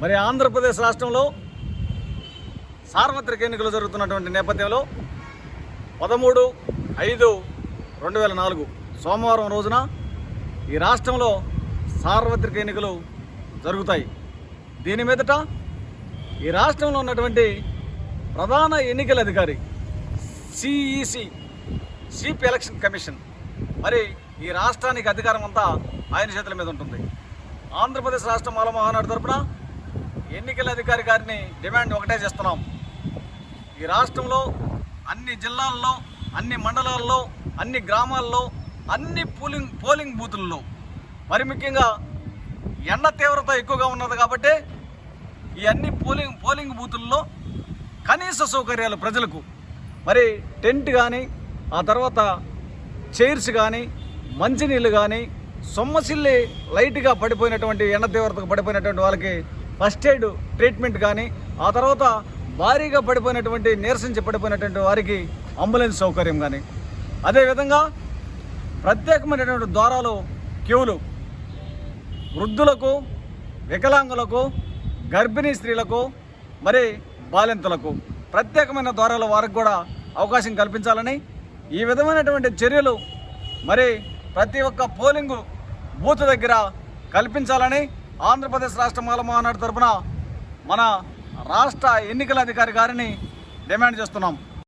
మరి ఆంధ్రప్రదేశ్ రాష్ట్రంలో సార్వత్రిక ఎన్నికలు జరుగుతున్నటువంటి నేపథ్యంలో 13/5/2004 సోమవారం రోజున ఈ రాష్ట్రంలో సార్వత్రిక ఎన్నికలు జరుగుతాయి. దీని మీదట ఈ రాష్ట్రంలో ఉన్నటువంటి ప్రధాన ఎన్నికల అధికారి సిఈసి చీఫ్ ఎలక్షన్ కమిషన్ మరి ఈ రాష్ట్రానికి అధికారం అంతా ఆయన చేతుల మీద ఉంటుంది. ఆంధ్రప్రదేశ్ రాష్ట్ర మాల మహానాడు తరపున ఎన్నికల అధికారి గారిని డిమాండ్ ఒకటే చేస్తున్నాం. ఈ రాష్ట్రంలో అన్ని జిల్లాల్లో, అన్ని మండలాల్లో, అన్ని గ్రామాల్లో, అన్ని పోలింగ్ బూతుల్లో మరి ముఖ్యంగా ఎండ తీవ్రత ఎక్కువగా ఉన్నది కాబట్టి ఈ అన్ని పోలింగ్ బూతుల్లో కనీస సౌకర్యాలు ప్రజలకు మరి టెంట్ కానీ, ఆ తర్వాత చైర్స్ కానీ, మంచినీళ్ళు కానీ, సొమ్మసిల్లి లైట్గా పడిపోయినటువంటి ఎండ తీవ్రతకు పడిపోయినటువంటి వాళ్ళకి ఫస్ట్ ఎయిడ్ ట్రీట్మెంట్ కానీ, ఆ తర్వాత భారీగా పడిపోయినటువంటి నీరసించి పడిపోయినటువంటి వారికి అంబులెన్స్ సౌకర్యం కానీ, అదేవిధంగా ప్రత్యేకమైనటువంటి ద్వారాలు, క్యూలు వృద్ధులకు, వికలాంగులకు, గర్భిణీ స్త్రీలకు, మరి బాలింతలకు ప్రత్యేకమైన ద్వారాల వారికి కూడా అవకాశం కల్పించాలని, ఈ విధమైనటువంటి చర్యలు మరి ప్రతి ఒక్క పోలింగ్ బూత్ దగ్గర కల్పించాలని ఆంధ్రప్రదేశ్ రాష్ట్ర మాల మహానాడు తరపున మన రాష్ట్ర ఎన్నికల అధికారి గారిని డిమాండ్ చేస్తున్నాం.